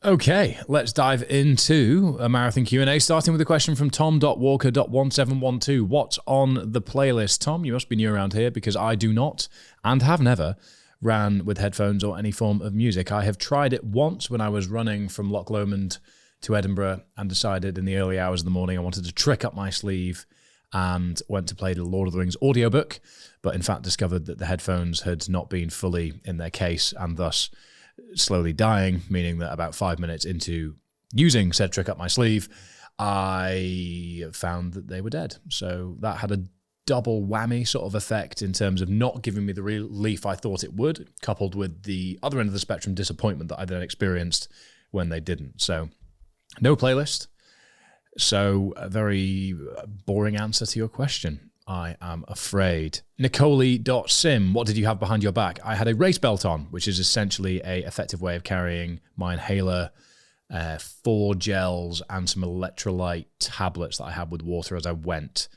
Okay, let's dive into a marathon Q&A, starting with a question from tom.walker.1712. What's on the playlist? Tom, you must be new around here because I do not and have never ran with headphones or any form of music. I have tried it once when I was running from Loch Lomond to Edinburgh and decided in the early hours of the morning I wanted to trick up my sleeve and went to play the Lord of the Rings audiobook, but in fact discovered that the headphones had not been fully in their case and thus slowly dying, meaning that about 5 minutes into using said trick up my sleeve, I found that they were dead. So that had a double whammy sort of effect in terms of not giving me the relief I thought it would, coupled with the other end of the spectrum disappointment that I then experienced when they didn't. So no playlist. So a very boring answer to your question, I am afraid. Nicole.sim, what did you have behind your back? I had a race belt on, which is essentially a effective way of carrying my inhaler, 4 gels and some electrolyte tablets that I had with water as I went.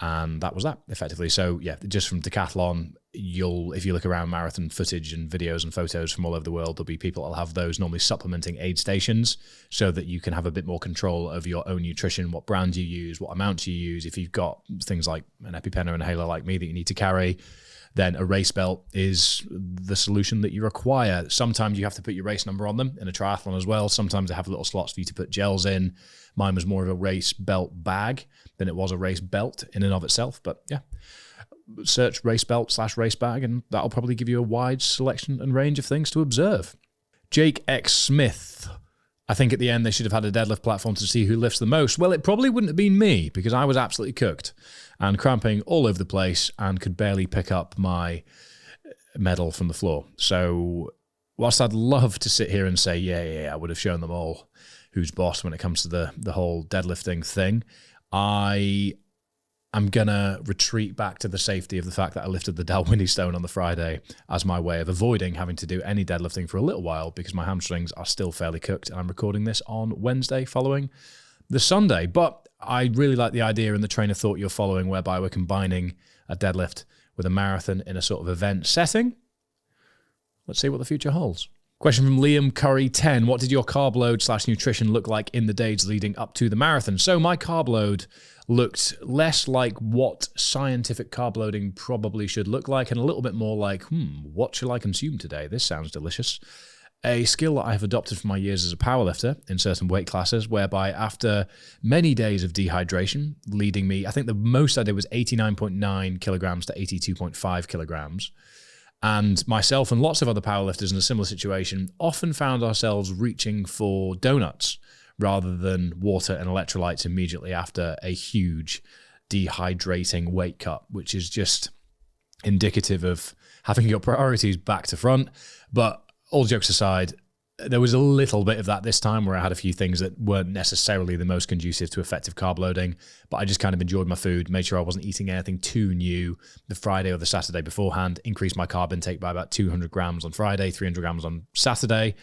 And that was that, effectively. So yeah, just from Decathlon, if you look around marathon footage and videos and photos from all over the world, there'll be people that'll have those normally supplementing aid stations so that you can have a bit more control of your own nutrition, what brand you use, what amount you use. If you've got things like an EpiPen or inhaler like me that you need to carry, then a race belt is the solution that you require. Sometimes you have to put your race number on them in a triathlon as well. Sometimes they have little slots for you to put gels in. Mine was more of a race belt bag than it was a race belt in and of itself. But yeah, search race belt / race bag, and that'll probably give you a wide selection and range of things to observe. Jake X. Smith. I think at the end they should have had a deadlift platform to see who lifts the most. Well, it probably wouldn't have been me because I was absolutely cooked and cramping all over the place and could barely pick up my medal from the floor. So whilst I'd love to sit here and say, yeah, I would have shown them all who's boss when it comes to the whole deadlifting thing, I'm going to retreat back to the safety of the fact that I lifted the Dalwhinnie stone on the Friday as my way of avoiding having to do any deadlifting for a little while because my hamstrings are still fairly cooked and I'm recording this on Wednesday following the Sunday. But I really like the idea and the train of thought you're following whereby we're combining a deadlift with a marathon in a sort of event setting. Let's see what the future holds. Question from Liam Curry 10. What did your carb load / nutrition look like in the days leading up to the marathon? So my carb load looked less like what scientific carb loading probably should look like and a little bit more like, what shall I consume today? This sounds delicious. A skill that I have adopted from my years as a powerlifter in certain weight classes, whereby after many days of dehydration, leading me, I think the most I did was 89.9 kilograms to 82.5 kilograms. And myself and lots of other powerlifters in a similar situation often found ourselves reaching for donuts rather than water and electrolytes immediately after a huge dehydrating weight cut, which is just indicative of having your priorities back to front. But all jokes aside, there was a little bit of that this time where I had a few things that weren't necessarily the most conducive to effective carb loading, but I just kind of enjoyed my food, made sure I wasn't eating anything too new the Friday or the Saturday beforehand, increased my carb intake by about 200 grams on Friday, 300 grams on Saturday,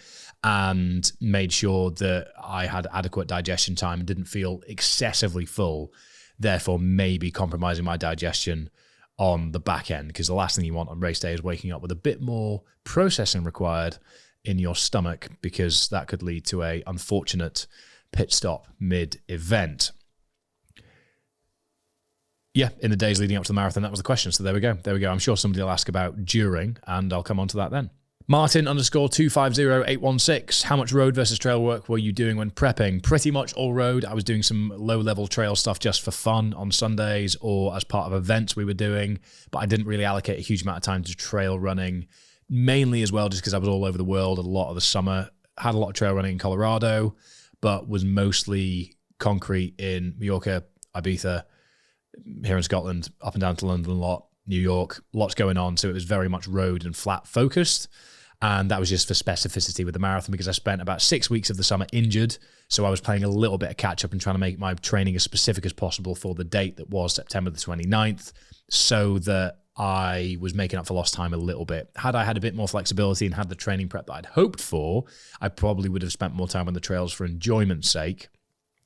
and made sure that I had adequate digestion time and didn't feel excessively full, therefore maybe compromising my digestion on the back end, because the last thing you want on race day is waking up with a bit more processing required in your stomach, because that could lead to a unfortunate pit stop mid-event. Yeah, in the days leading up to the marathon, that was the question. So there we go. I'm sure somebody will ask about during, and I'll come on to that then. Martin_250816. How much road versus trail work were you doing when prepping? Pretty much all road. I was doing some low-level trail stuff just for fun on Sundays or as part of events we were doing, but I didn't really allocate a huge amount of time to trail running, mainly as well just because I was all over the world a lot of the summer. Had a lot of trail running in Colorado, but was mostly concrete in Mallorca, Ibiza, here in Scotland, up and down to London a lot, New York, lots going on. So it was very much road and flat focused. And that was just for specificity with the marathon because I spent about 6 weeks of the summer injured. So I was playing a little bit of catch up and trying to make my training as specific as possible for the date that was September the 29th so that I was making up for lost time a little bit. Had I had a bit more flexibility and had the training prep that I'd hoped for, I probably would have spent more time on the trails for enjoyment's sake.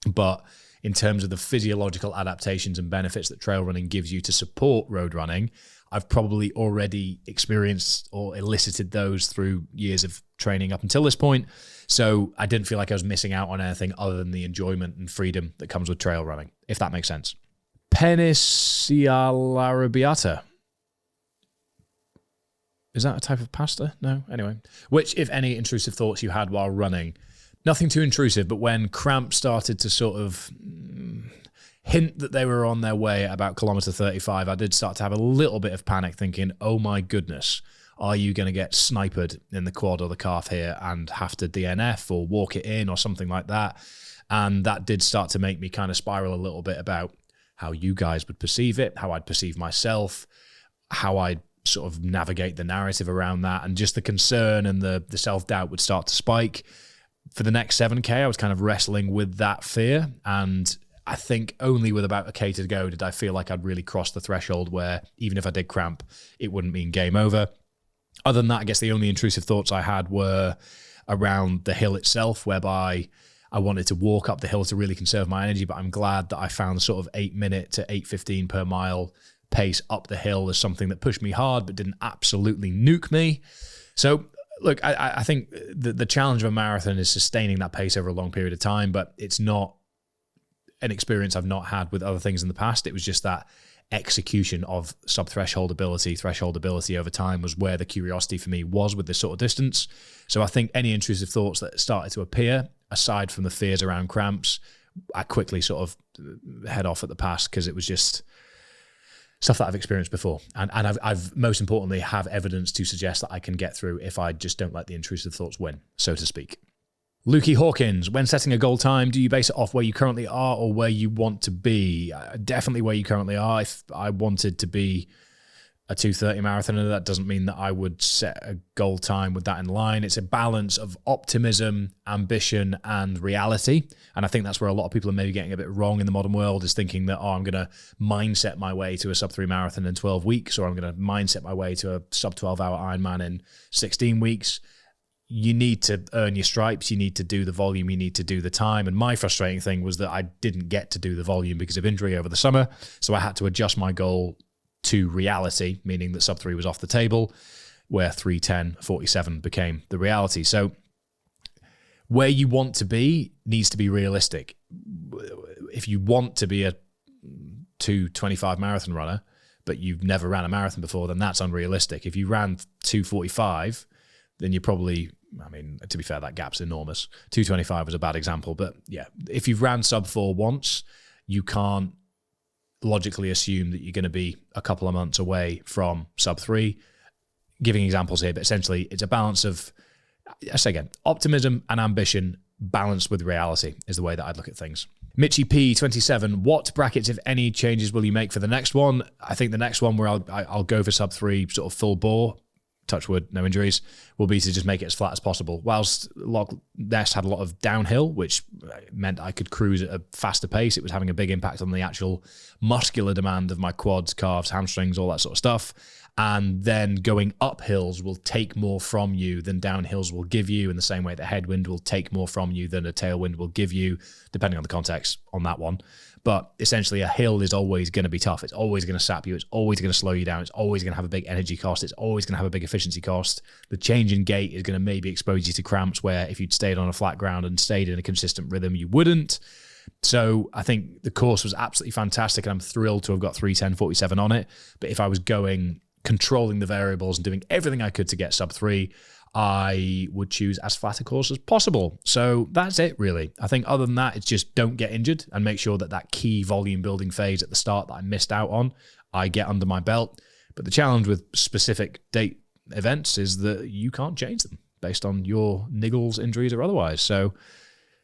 But in terms of the physiological adaptations and benefits that trail running gives you to support road running, I've probably already experienced or elicited those through years of training up until this point. So I didn't feel like I was missing out on anything other than the enjoyment and freedom that comes with trail running, if that makes sense. Penisialarabiata. Is that a type of pasta? No? Anyway. Which, if any, intrusive thoughts you had while running? Nothing too intrusive, but when cramps started to sort of hint that they were on their way at about kilometer 35, I did start to have a little bit of panic thinking, oh my goodness, are you going to get sniped in the quad or the calf here and have to DNF or walk it in or something like that? And that did start to make me kind of spiral a little bit about how you guys would perceive it, how I'd perceive myself, how I'd sort of navigate the narrative around that, and just the concern and the self-doubt would start to spike. For the next 7K, I was kind of wrestling with that fear, and I think only with about a K to go did I feel like I'd really crossed the threshold where even if I did cramp, it wouldn't mean game over. Other than that, I guess the only intrusive thoughts I had were around the hill itself, whereby I wanted to walk up the hill to really conserve my energy, but I'm glad that I found sort of 8-minute to 8:15 per mile pace up the hill as something that pushed me hard but didn't absolutely nuke me. So look, I think the challenge of a marathon is sustaining that pace over a long period of time, but it's not an experience I've not had with other things in the past. It was just that execution of threshold ability over time was where the curiosity for me was with this sort of distance. So I think any intrusive thoughts that started to appear, aside from the fears around cramps, I quickly sort of head off at the pass because it was just stuff that I've experienced before. And I've most importantly have evidence to suggest that I can get through if I just don't let the intrusive thoughts win, so to speak. Lukey Hawkins, when setting a goal time, do you base it off where you currently are or where you want to be? Definitely where you currently are. If I wanted to be a 2:30 marathoner, that doesn't mean that I would set a goal time with that in line. It's a balance of optimism, ambition, and reality. And I think that's where a lot of people are maybe getting a bit wrong in the modern world, is thinking that, oh, I'm going to mindset my way to a sub-3 marathon in 12 weeks, or I'm going to mindset my way to a sub-12-hour Ironman in 16 weeks. You need to earn your stripes. You need to do the volume. You need to do the time. And my frustrating thing was that I didn't get to do the volume because of injury over the summer. So I had to adjust my goal to reality, meaning that sub-3 was off the table, where 3:10:47 became the reality. So where you want to be needs to be realistic. If you want to be a 2:25 marathon runner, but you've never ran a marathon before, then that's unrealistic. If you ran 2:45, then you're probably, I mean, to be fair, that gap's enormous. 2:25 was a bad example, but yeah, if you've ran sub-4 once, you can't logically assume that you're going to be a couple of months away from sub-3. Giving examples here, but essentially it's a balance of, I say again, optimism and ambition balanced with reality is the way that I'd look at things. Mitchy P 27, what brackets, if any, changes will you make for the next one? I think the next one where I'll go for sub-3 sort of full bore, touch wood, no injuries, will be to just make it as flat as possible. Whilst Loch Ness had a lot of downhill, which meant I could cruise at a faster pace, it was having a big impact on the actual muscular demand of my quads, calves, hamstrings, all that sort of stuff. And then going up hills will take more from you than downhills will give you, in the same way that headwind will take more from you than a tailwind will give you, depending on the context on that one. But essentially a hill is always going to be tough. It's always going to sap you. It's always going to slow you down. It's always going to have a big energy cost. It's always going to have a big efficiency cost. The change in gait is going to maybe expose you to cramps where if you'd stayed on a flat ground and stayed in a consistent rhythm, you wouldn't. So I think the course was absolutely fantastic, and I'm thrilled to have got 3:10:47 on it. But if I was controlling the variables and doing everything I could to get sub-3, I would choose as flat a course as possible. So that's it, really. I think other than that, it's just don't get injured and make sure that that key volume building phase at the start that I missed out on, I get under my belt. But the challenge with specific date events is that you can't change them based on your niggles, injuries, or otherwise. So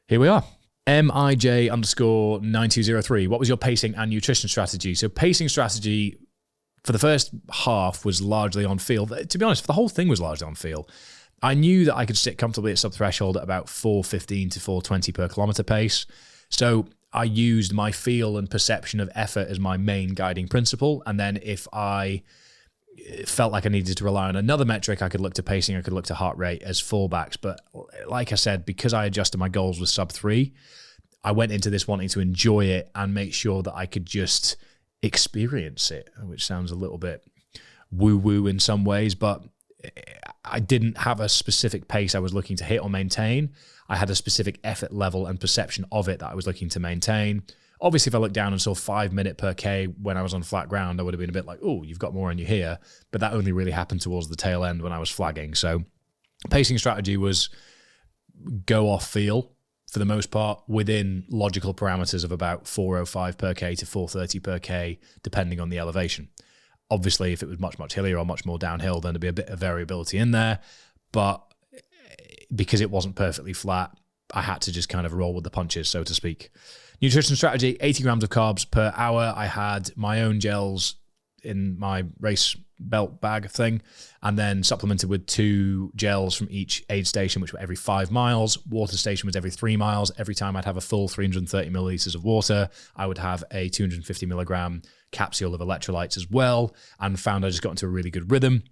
here we are. MIJ_9203. What was your pacing and nutrition strategy? So pacing strategy for the first half was largely on feel. To be honest, the whole thing was largely on feel. I knew that I could sit comfortably at sub-threshold at about 4:15 to 4:20 per kilometer pace. So I used my feel and perception of effort as my main guiding principle. And then if I felt like I needed to rely on another metric, I could look to pacing, I could look to heart rate as fallbacks. But like I said, because I adjusted my goals with sub-3, I went into this wanting to enjoy it and make sure that I could just experience it, which sounds a little bit woo-woo in some ways, but I didn't have a specific pace I was looking to hit or maintain. I had a specific effort level and perception of it that I was looking to maintain. Obviously, if I looked down and saw 5 minute per K when I was on flat ground, I would have been a bit like, oh, you've got more in you here. But that only really happened towards the tail end when I was flagging. So pacing strategy was go off feel for the most part within logical parameters of about 405 per K to 430 per K, depending on the elevation. Obviously, if it was much, much hillier or much more downhill, then there'd be a bit of variability in there. But because it wasn't perfectly flat, I had to just kind of roll with the punches, so to speak. Nutrition strategy, 80 grams of carbs per hour. I had my own gels in my race belt bag thing, and then supplemented with 2 gels from each aid station, which were every 5 miles. Water station was every 3 miles. Every time I'd have a full 330 milliliters of water, I would have a 250 milligram capsule of electrolytes as well, and found I just got into a really good rhythm.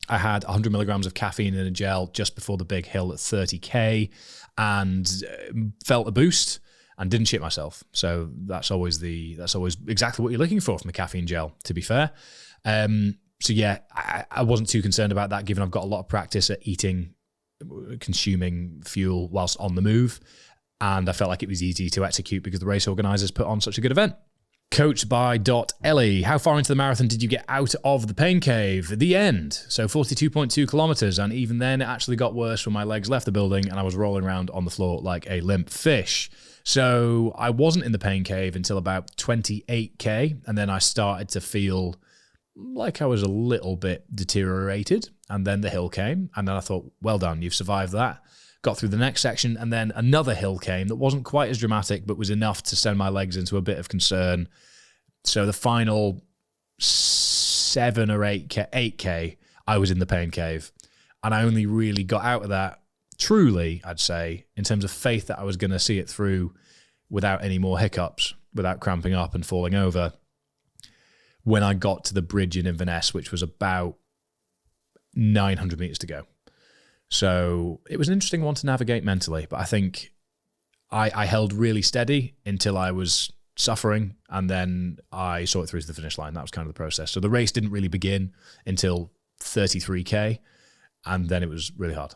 I had 100 milligrams of caffeine in a gel just before the big hill at 30K and felt a boost and didn't shit myself. So that's always exactly what you're looking for from a caffeine gel, to be fair. So yeah, I wasn't too concerned about that, given I've got a lot of practice at consuming fuel whilst on the move. And I felt like it was easy to execute because the race organizers put on such a good event. Coached by Ellie. How far into the marathon did you get out of the pain cave? The end. So 42.2 kilometers. And even then, it actually got worse when my legs left the building and I was rolling around on the floor like a limp fish. So I wasn't in the pain cave until about 28K. And then I started to feel like I was a little bit deteriorated. And then the hill came. And then I thought, well done, you've survived that. Got through the next section, and then another hill came that wasn't quite as dramatic, but was enough to send my legs into a bit of concern. So the final 7 or 8K, I was in the pain cave. And I only really got out of that, truly, I'd say, in terms of faith that I was going to see it through without any more hiccups, without cramping up and falling over, when I got to the bridge in Inverness, which was about 900 meters to go. So it was an interesting one to navigate mentally, but I think I held really steady until I was suffering, and then I saw it through to the finish line. That was kind of the process. So the race didn't really begin until 33K, and then it was really hard,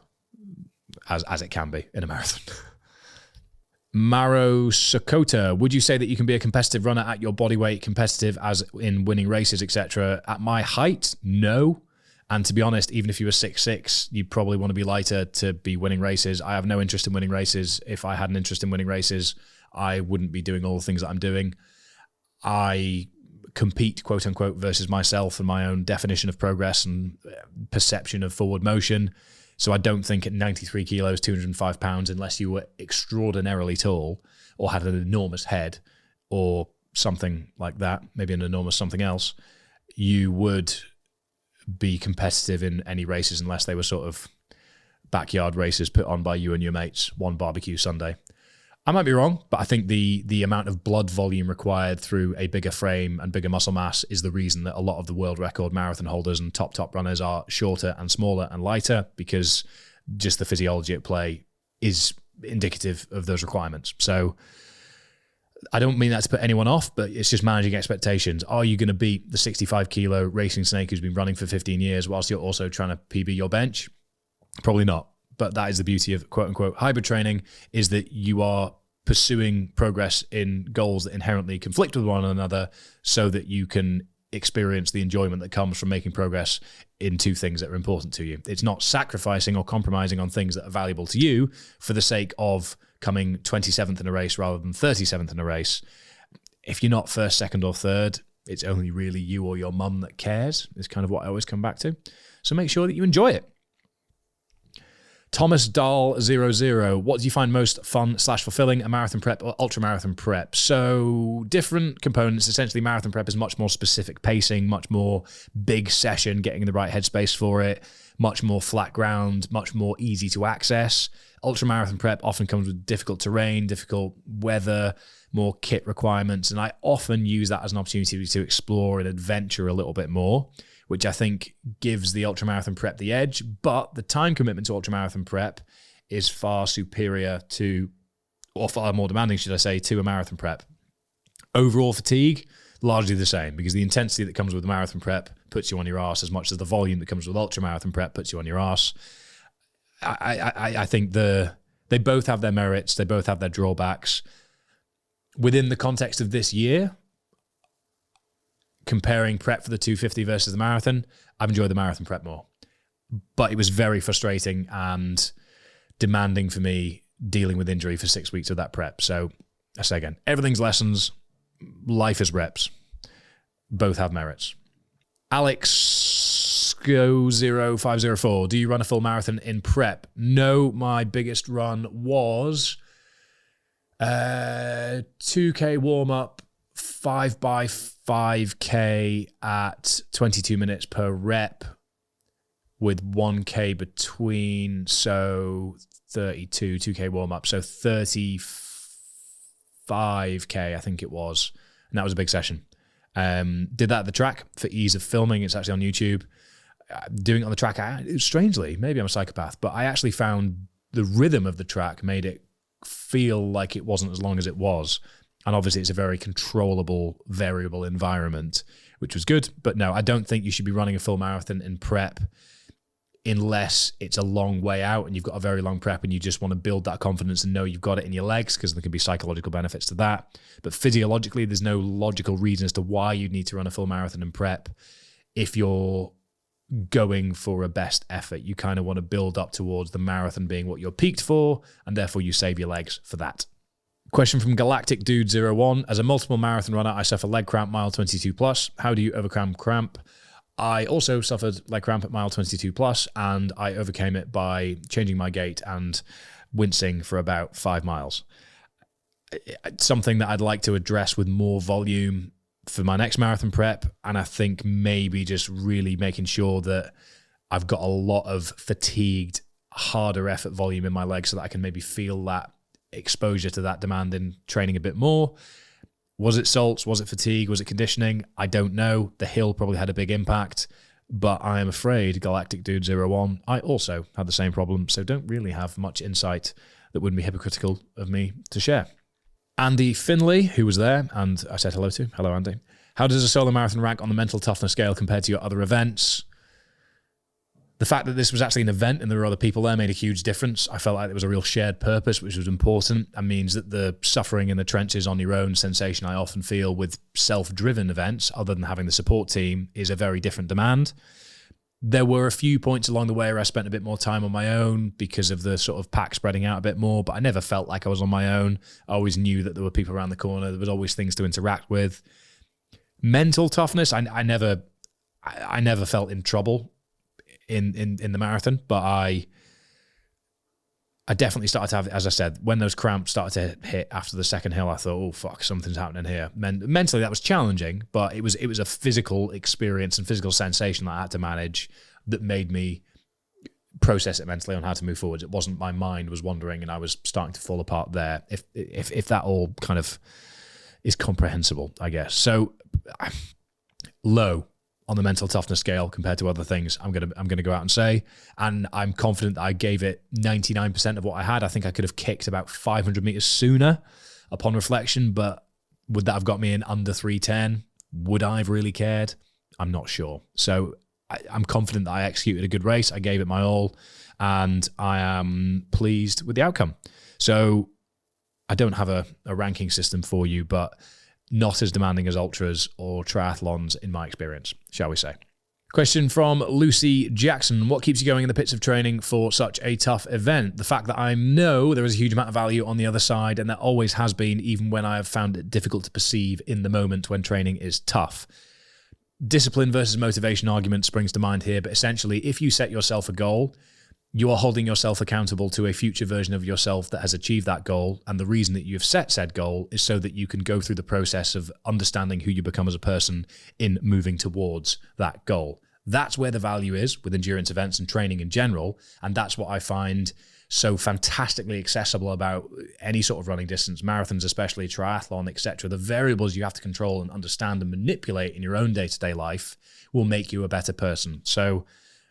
as it can be in a marathon. Maro Sokota, would you say that you can be a competitive runner at your body weight, competitive as in winning races, etc.? At my height, no. And to be honest, even if you were 6'6", you'd probably want to be lighter to be winning races. I have no interest in winning races. If I had an interest in winning races, I wouldn't be doing all the things that I'm doing. I compete, quote unquote, versus myself and my own definition of progress and perception of forward motion. So I don't think at 93 kilos, 205 pounds, unless you were extraordinarily tall or had an enormous head or something like that, maybe an enormous something else, you would be competitive in any races unless they were sort of backyard races put on by you and your mates one barbecue Sunday. I might be wrong, but I think the amount of blood volume required through a bigger frame and bigger muscle mass is the reason that a lot of the world record marathon holders and top runners are shorter and smaller and lighter, because just the physiology at play is indicative of those requirements. So I don't mean that to put anyone off, but it's just managing expectations. Are you going to beat the 65 kilo racing snake who's been running for 15 years whilst you're also trying to PB your bench? Probably not. But that is the beauty of quote unquote hybrid training, is that you are pursuing progress in goals that inherently conflict with one another so that you can experience the enjoyment that comes from making progress in 2 things that are important to you. It's not sacrificing or compromising on things that are valuable to you for the sake of coming 27th in a race rather than 37th in a race. If you're not first, second, or third, it's only really you or your mum that cares, is kind of what I always come back to. So make sure that you enjoy it. Thomas Dahl 00, what do you find most fun / fulfilling, a marathon prep or ultramarathon prep? So different components. Essentially, marathon prep is much more specific pacing, much more big session, getting in the right headspace for it, much more flat ground, much more easy to access. Ultramarathon prep often comes with difficult terrain, difficult weather, more kit requirements, and I often use that as an opportunity to explore and adventure a little bit more, which I think gives the ultramarathon prep the edge. But the time commitment to ultramarathon prep is far superior to or far more demanding, should I say, to a marathon prep. Overall fatigue, largely the same, because the intensity that comes with marathon prep puts you on your arse as much as the volume that comes with ultra marathon prep puts you on your arse. I think they both have their merits. They both have their drawbacks. Within the context of this year, comparing prep for the 250 versus the marathon, I've enjoyed the marathon prep more. But it was very frustrating and demanding for me dealing with injury for 6 weeks of that prep. So I say again, everything's lessons. Life is reps. Both have merits. Alex Go0504, do you run a full marathon in prep? No, my biggest run was 2K warm-up, 5x5K at 22 minutes per rep with 1K between, so 32, 2K warm-up, so 35K, I think it was. And that was a big session. Did that at the track for ease of filming. It's actually on YouTube. Doing it on the track, strangely, maybe I'm a psychopath, but I actually found the rhythm of the track made it feel like it wasn't as long as it was. And obviously it's a very controllable, variable environment, which was good. But no, I don't think you should be running a full marathon in prep unless it's a long way out and you've got a very long prep and you just want to build that confidence and know you've got it in your legs, because there can be psychological benefits to that. But physiologically, there's no logical reason as to why you need to run a full marathon in prep. If you're going for a best effort, you kind of want to build up towards the marathon being what you're peaked for, and therefore you save your legs for that. Question from Galactic Dude 01. As a multiple marathon runner, I suffer leg cramp mile 22 plus. How do you overcome cramp? I also suffered leg cramp at mile 22 plus, and I overcame it by changing my gait and wincing for about 5 miles. It's something that I'd like to address with more volume for my next marathon prep, and I think maybe just really making sure that I've got a lot of fatigued, harder effort volume in my legs so that I can maybe feel that exposure to that demand in training a bit more. Was it salts? Was it fatigue? Was it conditioning? I don't know. The hill probably had a big impact, but I am afraid, Galactic Dude 01, I also had the same problem, so don't really have much insight that wouldn't be hypocritical of me to share. Andy Finley, who was there, and I said hello to. Hello, Andy. How does a solo marathon rank on the mental toughness scale compared to your other events? The fact that this was actually an event and there were other people there made a huge difference. I felt like there was a real shared purpose, which was important, and means that the suffering in the trenches on your own sensation I often feel with self-driven events, other than having the support team, is a very different demand. There were a few points along the way where I spent a bit more time on my own because of the sort of pack spreading out a bit more, but I never felt like I was on my own. I always knew that there were people around the corner. There was always things to interact with. Mental toughness, I never felt in trouble in the marathon, but I definitely started to have, as I said, when those cramps started to hit after the second hill, I thought, oh fuck, something's happening here. Mentally, that was challenging, but it was a physical experience and physical sensation that I had to manage that made me process it mentally on how to move forward. It wasn't my mind was wandering and I was starting to fall apart there. If that all kind of is comprehensible, I guess. So low on the mental toughness scale compared to other things, I'm gonna go out and say, and I'm confident that I gave it 99% of what I had. I think I could have kicked about 500 meters sooner upon reflection, but would that have got me in under 3:10? Would I have really cared? I'm not sure. So I'm confident that I executed a good race. I gave it my all, and I am pleased with the outcome. So I don't have a ranking system for you, but not as demanding as ultras or triathlons in my experience, shall we say. Question from Lucy Jackson. What keeps you going in the pits of training for such a tough event? The fact that I know there is a huge amount of value on the other side, and there always has been, even when I have found it difficult to perceive in the moment when training is tough. Discipline versus motivation argument springs to mind here, but essentially, if you set yourself a goal, you are holding yourself accountable to a future version of yourself that has achieved that goal. And the reason that you've set said goal is so that you can go through the process of understanding who you become as a person in moving towards that goal. That's where the value is with endurance events and training in general. And that's what I find so fantastically accessible about any sort of running distance, marathons, especially triathlon, etc. The variables you have to control and understand and manipulate in your own day-to-day life will make you a better person. So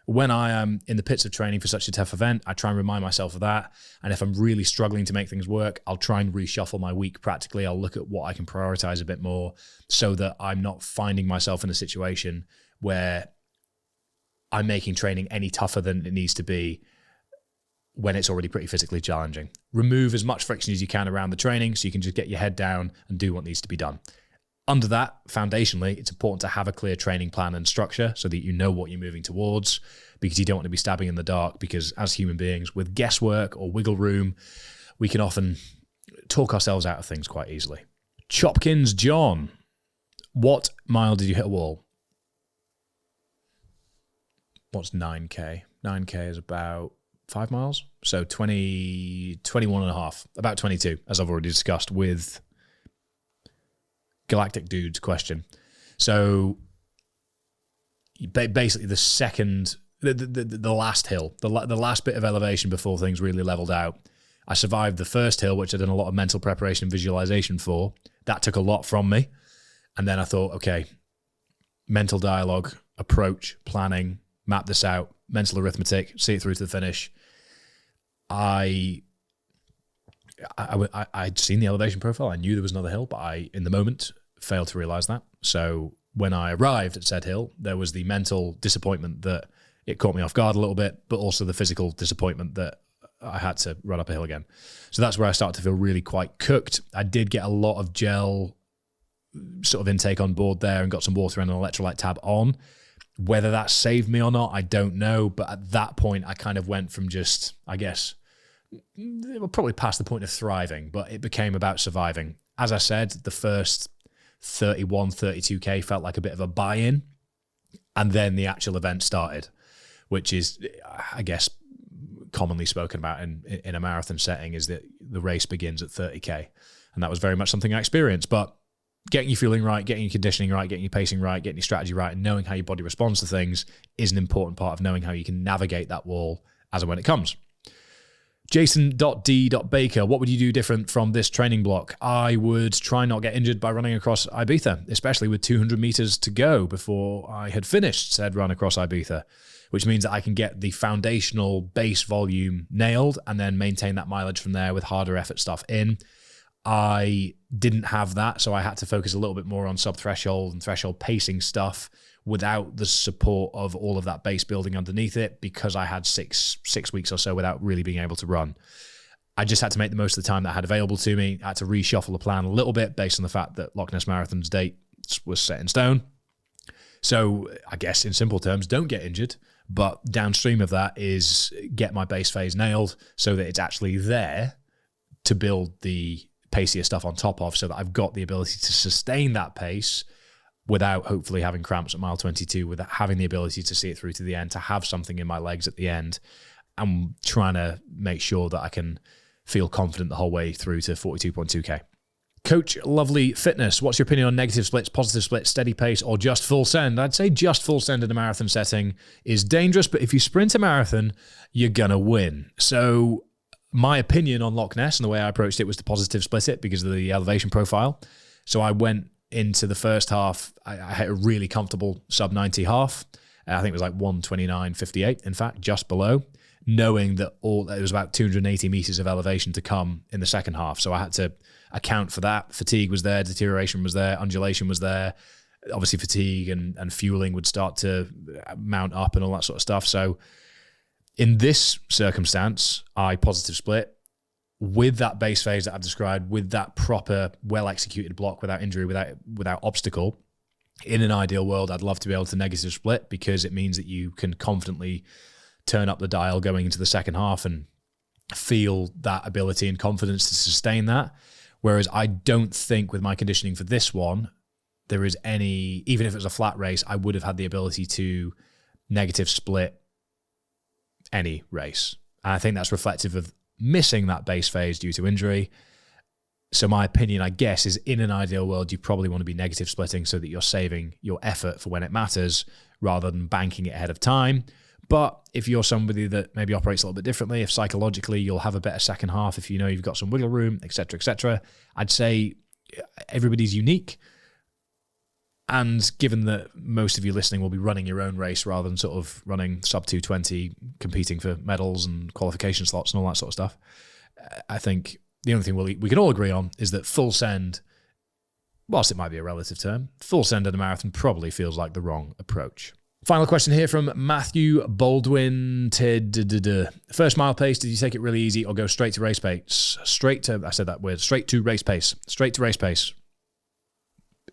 When I am in the pits of training for such a tough event, I try and remind myself of that. And if I'm really struggling to make things work, I'll try and reshuffle my week practically. I'll look at what I can prioritize a bit more so that I'm not finding myself in a situation where I'm making training any tougher than it needs to be when it's already pretty physically challenging. Remove as much friction as you can around the training so you can just get your head down and do what needs to be done. Under that, foundationally, it's important to have a clear training plan and structure so that you know what you're moving towards, because you don't want to be stabbing in the dark, because as human beings, with guesswork or wiggle room, we can often talk ourselves out of things quite easily. Chopkins John, what mile did you hit a wall? What's 9K? 9K is about 5 miles. So 21 and a half, about 22, as I've already discussed with Galactic Dude's question. So basically the last hill, the last bit of elevation before things really leveled out. I survived the first hill, which I did a lot of mental preparation and visualization for. That took a lot from me. And then I thought, okay, mental dialogue, approach, planning, map this out, mental arithmetic, see it through to the finish. I'd seen the elevation profile. I knew there was another hill, but I, in the moment, failed to realize that. So when I arrived at said hill, there was the mental disappointment that it caught me off guard a little bit, but also the physical disappointment that I had to run up a hill again. So that's where I started to feel really quite cooked. I did get a lot of gel sort of intake on board there and got some water and an electrolyte tab on. Whether that saved me or not, I don't know. But at that point, I kind of went from just, I guess, probably past the point of thriving, but it became about surviving. As I said, the first 31, 32K felt like a bit of a buy-in. And then the actual event started, which is, I guess, commonly spoken about in a marathon setting, is that the race begins at 30K. And that was very much something I experienced. But getting your fueling right, getting your conditioning right, getting your pacing right, getting your strategy right, and knowing how your body responds to things is an important part of knowing how you can navigate that wall as and when it comes. Jason.D.Baker, what would you do different from this training block? I would try not get injured by running across Ibiza, especially with 200 meters to go before I had finished said run across Ibiza, which means that I can get the foundational base volume nailed and then maintain that mileage from there with harder effort stuff in. I didn't have that, so I had to focus a little bit more on sub-threshold and threshold pacing stuff without the support of all of that base building underneath it, because I had six weeks or so without really being able to run. I just had to make the most of the time that I had available to me. I had to reshuffle the plan a little bit based on the fact that Loch Ness Marathon's date was set in stone. So I guess in simple terms, don't get injured, but downstream of that is get my base phase nailed so that it's actually there to build the pacier stuff on top of, so that I've got the ability to sustain that pace without hopefully having cramps at mile 22, without having the ability to see it through to the end, to have something in my legs at the end. I'm trying to make sure that I can feel confident the whole way through to 42.2K. Coach Lovely Fitness, what's your opinion on negative splits, positive splits, steady pace, or just full send? I'd say just full send in a marathon setting is dangerous, but if you sprint a marathon, you're going to win. So my opinion on Loch Ness and the way I approached it was to positive split it because of the elevation profile. So I went into the first half, I had a really comfortable sub 90 half. I think it was like 129.58, in fact, just below, knowing that it was about 280 meters of elevation to come in the second half. So I had to account for that. Fatigue was there, deterioration was there, undulation was there. Obviously fatigue and fueling would start to mount up and all that sort of stuff. So in this circumstance, I positive split with that base phase that I've described, with that proper, well-executed block without injury, without obstacle. In an ideal world, I'd love to be able to negative split, because it means that you can confidently turn up the dial going into the second half and feel that ability and confidence to sustain that. Whereas I don't think with my conditioning for this one, there is any, even if it was a flat race, I would have had the ability to negative split any race. And I think that's reflective of missing that base phase due to injury. So my opinion, I guess, is in an ideal world, you probably want to be negative splitting so that you're saving your effort for when it matters rather than banking it ahead of time. But if you're somebody that maybe operates a little bit differently, if psychologically you'll have a better second half, if you know you've got some wiggle room, etc., I'd say everybody's unique. And given that most of you listening will be running your own race rather than sort of running sub 220, competing for medals and qualification slots and all that sort of stuff, I think the only thing we can all agree on is that full send, whilst it might be a relative term, full send at a marathon probably feels like the wrong approach. Final question here from Matthew Baldwin. First mile pace, did you take it really easy or go straight to race pace? Straight to race pace. Straight to race pace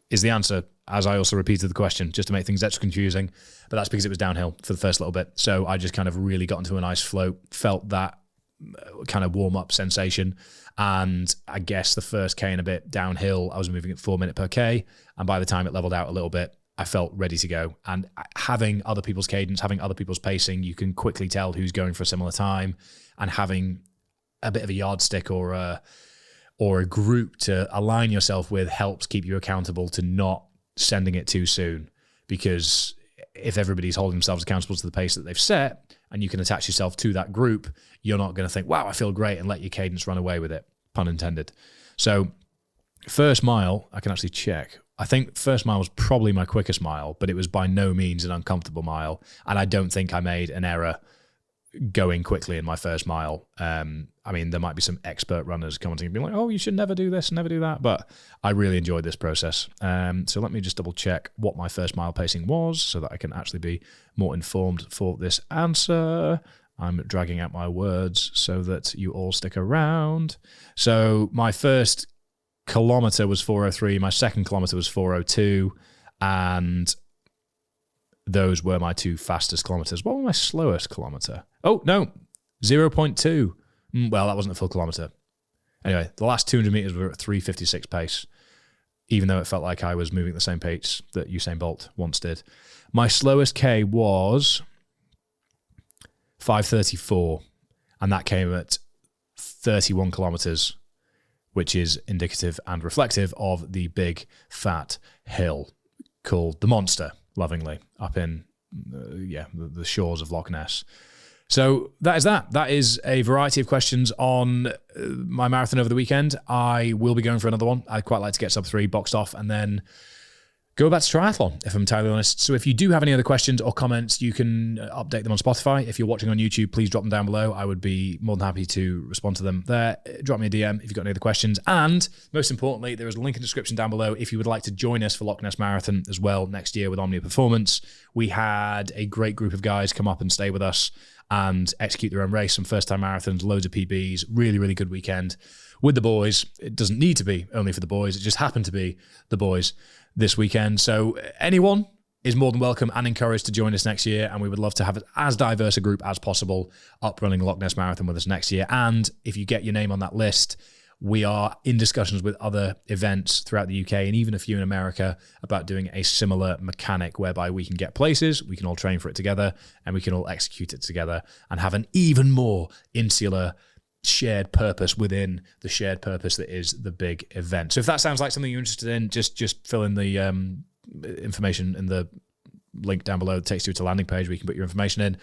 is the answer, as I also repeated the question, just to make things extra confusing. But that's because it was downhill for the first little bit. So I just kind of really got into a nice flow, felt that kind of warm-up sensation. And I guess the first K and a bit downhill, I was moving at 4 minutes per K. And by the time it leveled out a little bit, I felt ready to go. And having other people's cadence, having other people's pacing, you can quickly tell who's going for a similar time. And having a bit of a yardstick or a group to align yourself with helps keep you accountable to not sending it too soon. Because if everybody's holding themselves accountable to the pace that they've set, and you can attach yourself to that group, you're not going to think, wow, I feel great, and let your cadence run away with it, pun intended. So first mile, I can actually check. I think first mile was probably my quickest mile, but it was by no means an uncomfortable mile. And I don't think I made an error going quickly in my first mile. I mean, there might be some expert runners commenting and being like, oh, you should never do this, never do that. But I really enjoyed this process. So let me just double check what my first mile pacing was so that I can actually be more informed for this answer. I'm dragging out my words so that you all stick around. So my first kilometer was 4:03. My second kilometer was 4:02. And those were my two fastest kilometers. What was my slowest kilometer? Oh, no, 0.2. Well, that wasn't a full kilometer. Anyway, the last 200 meters were at 3:56 pace, even though it felt like I was moving at the same pace that Usain Bolt once did. My slowest K was 5:34, and that came at 31 kilometers, which is indicative and reflective of the big fat hill called the Monster, lovingly, up in the shores of Loch Ness. So that is that. That is a variety of questions on my marathon over the weekend. I will be going for another one. I'd quite like to get sub 3 boxed off and then go back to triathlon, if I'm entirely honest. So if you do have any other questions or comments, you can update them on Spotify. If you're watching on YouTube, please drop them down below. I would be more than happy to respond to them there. Drop me a DM if you've got any other questions. And most importantly, there is a link in the description down below if you would like to join us for Loch Ness Marathon as well next year with Omnia Performance. We had a great group of guys come up and stay with us and execute their own race, some first-time marathons, loads of PBs, really, really good weekend with the boys. It doesn't need to be only for the boys. It just happened to be the boys this weekend. So anyone is more than welcome and encouraged to join us next year, and we would love to have as diverse a group as possible up running the Loch Ness Marathon with us next year. And if you get your name on that list, we are in discussions with other events throughout the UK and even a few in America about doing a similar mechanic whereby we can get places, we can all train for it together, and we can all execute it together and have an even more insular shared purpose within the shared purpose that is the big event. So if that sounds like something you're interested in, just fill in the information in the link down below that takes you to a landing page where you can put your information in,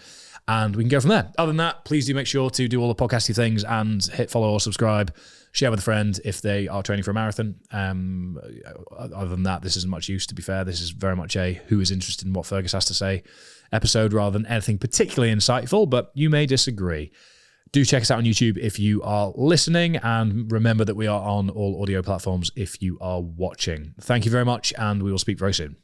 and we can go from there. Other than that, please do make sure to do all the podcasty things and hit follow or subscribe. Share with a friend if they are training for a marathon. Other than that, this isn't much use, to be fair. This is very much a who is interested in what Fergus has to say episode rather than anything particularly insightful, but you may disagree. Do check us out on YouTube if you are listening, and remember that we are on all audio platforms if you are watching. Thank you very much, and we will speak very soon.